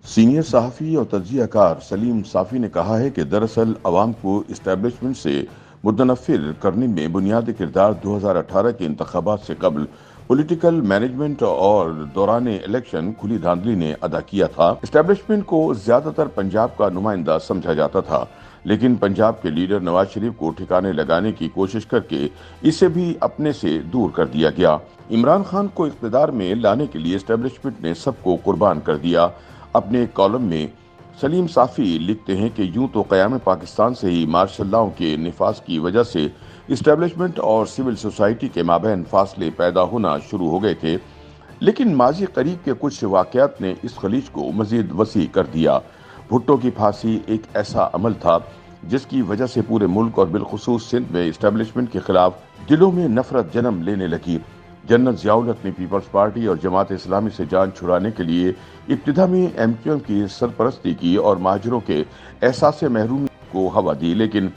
Senior صحافی اور تجزیہ کار سلیم صافی نے کہا ہے کہ دراصل عوام کو اسٹیبلشمنٹ سے متنفر کرنے میں بنیادی کردار 2018 کے انتخابات سے قبل پولیٹیکل مینجمنٹ اور دوران الیکشن کھلی دھاندلی نے ادا کیا تھا۔ اسٹیبلشمنٹ کو زیادہ تر پنجاب کا نمائندہ سمجھا جاتا تھا، لیکن پنجاب کے لیڈر نواز شریف کو ٹھکانے لگانے کی کوشش کر کے اسے بھی اپنے سے دور کر دیا گیا۔ عمران خان کو اقتدار میں لانے کے لیے اسٹیبلشمنٹ نے سب کو قربان کر دیا۔ اپنے کالم میں سلیم صافی لکھتے ہیں کہ یوں تو قیام پاکستان سے ہی مارشل لاؤ کے نفاذ کی وجہ سے اسٹیبلشمنٹ اور سول سوسائٹی کے مابین فاصلے پیدا ہونا شروع ہو گئے تھے، لیکن ماضی قریب کے کچھ واقعات نے اس خلیج کو مزید وسیع کر دیا۔ بھٹو کی پھانسی ایک ایسا عمل تھا جس کی وجہ سے پورے ملک اور بالخصوص سندھ میں اسٹیبلشمنٹ کے خلاف دلوں میں نفرت جنم لینے لگی۔ جنرل ضیاء الحق نے پیپلز پارٹی اور جماعت اسلامی سے جان چھڑانے کے لیے ابتدا میں ایم کیو ایم کی سرپرستی کی اور مہاجروں کے احساس محرومی کو ہوا دی، لیکن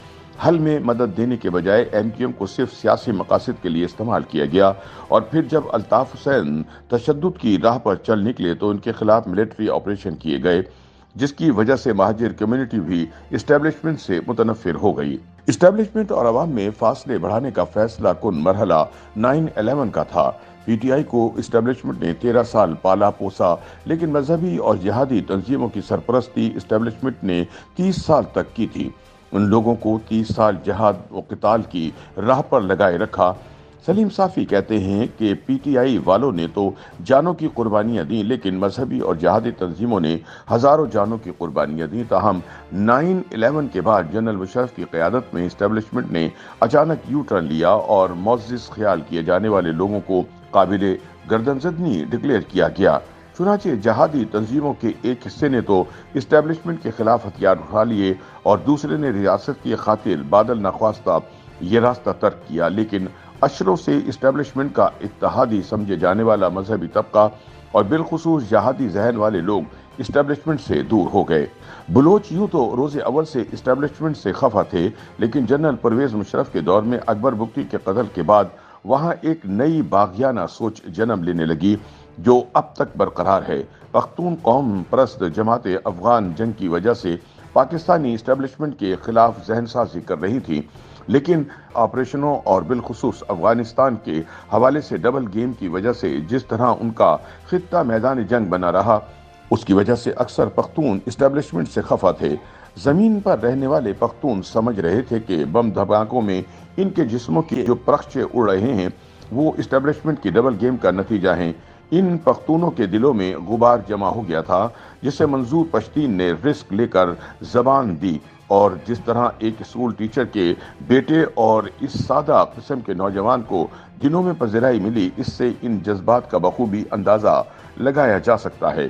حل میں مدد دینے کے بجائے ایم کیو ایم کو صرف سیاسی مقاصد کے لیے استعمال کیا گیا، اور پھر جب الطاف حسین تشدد کی راہ پر چل نکلے تو ان کے خلاف ملٹری آپریشن کیے گئے، جس کی وجہ سے مہاجر کمیونٹی بھی اسٹیبلشمنٹ سے متنفر ہو گئی۔ اسٹیبلشمنٹ اور عوام میں فاصلے بڑھانے کا فیصلہ کن مرحلہ 9/11 کا تھا۔ پی ٹی آئی کو اسٹیبلشمنٹ نے 13 سال پالا پوسا، لیکن مذہبی اور جہادی تنظیموں کی سرپرستی اسٹیبلشمنٹ نے 30 سال تک کی تھی۔ ان لوگوں کو 30 سال جہاد و قتال کی راہ پر لگائے رکھا۔ سلیم صافی کہتے ہیں کہ پی ٹی آئی والوں نے تو جانوں کی قربانیاں دیں، لیکن مذہبی اور جہادی تنظیموں نے ہزاروں جانوں کی قربانیاں دیں۔ تاہم 9/11 کے بعد جنرل مشرف کی قیادت میں اسٹیبلشمنٹ نے اچانک یو ٹرن لیا اور معزز خیال کیے جانے والے لوگوں کو قابل گردن زدنی ڈکلیئر کیا گیا۔ چنانچہ جہادی تنظیموں کے ایک حصے نے تو اسٹیبلشمنٹ کے خلاف ہتھیار اٹھا لیے اور دوسرے نے ریاست کی خاطر بادل نخواستہ یہ راستہ ترک کیا، لیکن اشروں سے اسٹیبلشمنٹ کا اتحادی سمجھے جانے والا مذہبی طبقہ اور بالخصوص جہادی ذہن والے لوگ اسٹیبلشمنٹ سے دور ہو گئے۔ بلوچ یوں تو روز اول سے اسٹیبلشمنٹ سے خفا تھے، لیکن جنرل پرویز مشرف کے دور میں اکبر بگٹی کے قتل کے بعد وہاں ایک نئی باغیانہ سوچ جنم لینے لگی جو اب تک برقرار ہے۔ پختون قوم پرست جماعت افغان جنگ کی وجہ سے پاکستانی اسٹیبلشمنٹ کے خلاف ذہن سازی کر رہی تھی، لیکن آپریشنوں اور بالخصوص افغانستان کے حوالے سے ڈبل گیم کی وجہ سے جس طرح ان کا خطہ میدان جنگ بنا رہا، اس کی وجہ سے اکثر پختون اسٹیبلشمنٹ سے خفا تھے۔ زمین پر رہنے والے پختون سمجھ رہے تھے کہ بم دھماکوں میں ان کے جسموں کی جو پرخچے اڑ رہے ہیں وہ اسٹیبلشمنٹ کی ڈبل گیم کا نتیجہ ہیں۔ ان پختونوں کے دلوں میں غبار جمع ہو گیا تھا جسے منظور پشتین نے رسک لے کر زبان دی، اور جس طرح ایک اسکول ٹیچر کے بیٹے اور اس سادہ قسم کے نوجوان کو دنوں میں پذیرائی ملی، اس سے ان جذبات کا بخوبی اندازہ لگایا جا سکتا ہے۔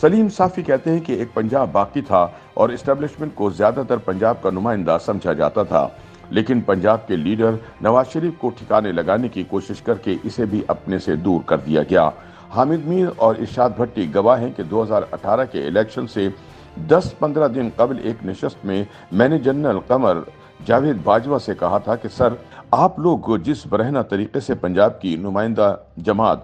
سلیم صافی کہتے ہیں کہ ایک پنجاب باقی تھا اور اسٹیبلشمنٹ کو زیادہ تر پنجاب کا نمائندہ سمجھا جاتا تھا، لیکن پنجاب کے لیڈر نواز شریف کو ٹھکانے لگانے کی کوشش کر کے اسے بھی اپنے سے دور کر دیا گیا۔ حامد میر اور ارشاد بھٹی گواہ ہیں کہ 2018 کے الیکشن سے 10-15 دن قبل ایک نشست میں میں نے جنرل قمر جاوید باجوہ سے کہا تھا کہ سر، آپ لوگ جس برہنہ طریقے سے پنجاب کی نمائندہ جماعت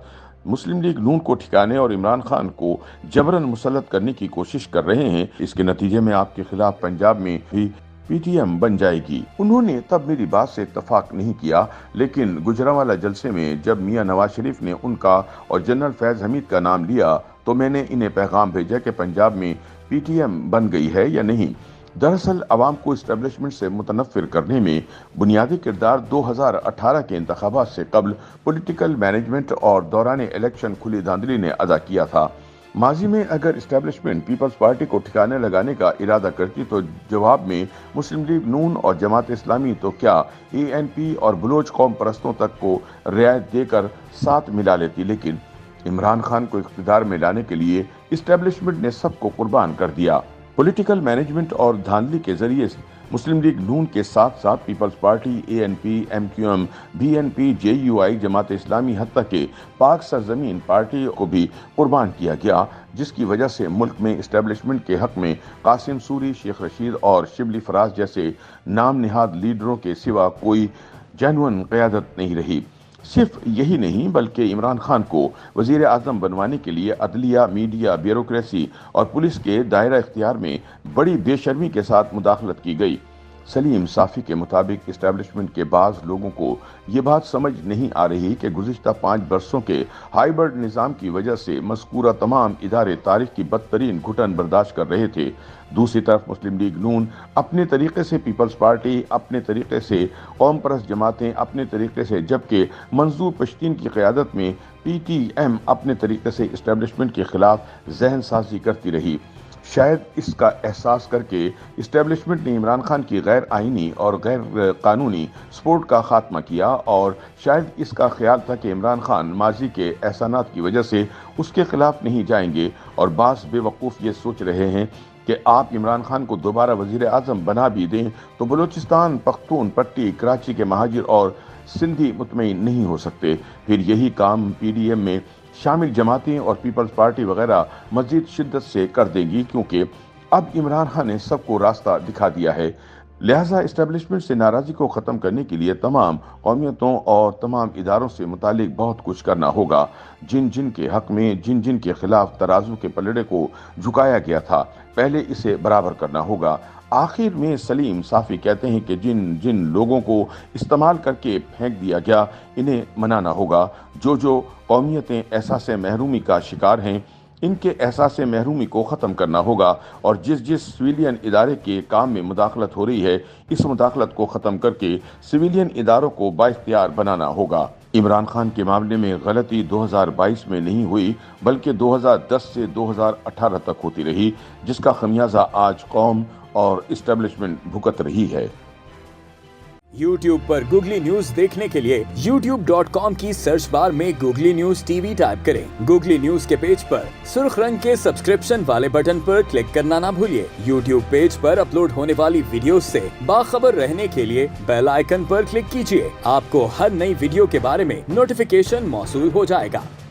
مسلم لیگ نون کو ٹھکانے اور عمران خان کو جبراً مسلط کرنے کی کوشش کر رہے ہیں، اس کے نتیجے میں آپ کے خلاف پنجاب میں بھی پی ٹی ایم بن جائے گی۔ انہوں نے تب میری بات سے اتفاق نہیں کیا، لیکن گجرانوالہ جلسے میں جب میاں نواز شریف نے ان کا اور جنرل فیض حمید کا نام لیا تو میں نے انہیں پیغام بھیجا کہ پنجاب میں پی ٹی ایم بن گئی ہے یا نہیں۔ دراصل عوام کو اسٹیبلشمنٹ سے متنفر کرنے میں بنیادی کردار 2018 کے انتخابات سے قبل پولیٹیکل مینجمنٹ اور دوران الیکشن کھلی دھاندلی نے ادا کیا تھا۔ ماضی میں اگر اسٹیبلشمنٹ پیپلز پارٹی کو ٹھکانے لگانے کا ارادہ کرتی تو جواب میں مسلم لیگ نون اور جماعت اسلامی تو کیا اے این پی اور بلوچ قوم پرستوں تک کو رعایت دے کر ساتھ ملا لیتی، لیکن عمران خان کو اقتدار میں لانے کے لیے اسٹیبلشمنٹ نے سب کو قربان کر دیا۔ پولیٹیکل مینجمنٹ اور دھاندلی کے ذریعے مسلم لیگ نون کے ساتھ ساتھ Peoples Party, A N P, M Q M, B N P, J U I, Jamaat Islami, حتیٰ کہ پاک سرزمین پارٹی کو بھی قربان کیا گیا، جس کی وجہ سے ملک میں اسٹیبلشمنٹ کے حق میں قاسم سوری، شیخ رشید اور شبلی فراز جیسے نام نہاد لیڈروں کے سوا کوئی جینوئن قیادت نہیں رہی۔ صرف یہی نہیں بلکہ عمران خان کو وزیر اعظم بنوانے کے لیے عدلیہ، میڈیا، بیوروکریسی اور پولیس کے دائرہ اختیار میں بڑی بے شرمی کے ساتھ مداخلت کی گئی۔ سلیم صافی کے مطابق اسٹیبلشمنٹ کے بعض لوگوں کو یہ بات سمجھ نہیں آ رہی کہ گزشتہ 5 برسوں کے ہائیبرڈ نظام کی وجہ سے مذکورہ تمام ادارے تاریخ کی بدترین گھٹن برداشت کر رہے تھے۔ دوسری طرف مسلم لیگ نون اپنے طریقے سے، پیپلز پارٹی اپنے طریقے سے، قوم پرست جماعتیں اپنے طریقے سے، جبکہ منظور پشتین کی قیادت میں پی ٹی ایم اپنے طریقے سے اسٹیبلشمنٹ کے خلاف ذہن سازی کرتی رہی۔ شاید اس کا احساس کر کے اسٹیبلشمنٹ نے عمران خان کی غیر آئینی اور غیر قانونی سپورٹ کا خاتمہ کیا، اور شاید اس کا خیال تھا کہ عمران خان ماضی کے احسانات کی وجہ سے اس کے خلاف نہیں جائیں گے، اور بعض بے وقوف یہ سوچ رہے ہیں کہ آپ عمران خان کو دوبارہ وزیر اعظم بنا بھی دیں تو بلوچستان، پختون، پٹی، کراچی کے مہاجر اور سندھی مطمئن نہیں ہو سکتے۔ پھر یہی کام پی ڈی ایم میں شامل جماعتیں اور پیپلز پارٹی وغیرہ مزید شدت سے کر دیں گی، کیونکہ اب عمران خان نے سب کو راستہ دکھا دیا ہے۔ لہٰذا اسٹیبلشمنٹ سے ناراضی کو ختم کرنے کے لیے تمام قومیتوں اور تمام اداروں سے متعلق بہت کچھ کرنا ہوگا۔ جن جن کے حق میں، جن جن کے خلاف ترازو کے پلڑے کو جھکایا گیا تھا، پہلے اسے برابر کرنا ہوگا۔ آخر میں سلیم صافی کہتے ہیں کہ جن جن لوگوں کو استعمال کر کے پھینک دیا گیا، انہیں منانا ہوگا۔ جو قومیتیں احساس محرومی کا شکار ہیں، ان کے احساس محرومی کو ختم کرنا ہوگا، اور جس سویلین ادارے کے کام میں مداخلت ہو رہی ہے، اس مداخلت کو ختم کر کے سویلین اداروں کو بااختیار بنانا ہوگا۔ عمران خان کے معاملے میں غلطی 2022 میں نہیں ہوئی بلکہ 2010 سے 2018 تک ہوتی رہی، جس کا خمیازہ آج قوم اور اسٹیبلشمنٹ بھگت رہی ہے۔ YouTube پر گوگلی نیوز دیکھنے کے لیے youtube.com کی سرچ بار میں googly news T V type کریں۔ گوگلی نیوز کے پیج پر سرخ رنگ کے سبسکرپشن والے بٹن پر کلک کرنا نہ بھولیے۔ YouTube پیج پر اپلوڈ ہونے والی ویڈیوز سے باخبر رہنے کے لیے بیل آئیکن پر کلک کیجیے۔ آپ کو ہر نئی ویڈیو کے بارے میں نوٹیفیکیشن موصول ہو جائے گا۔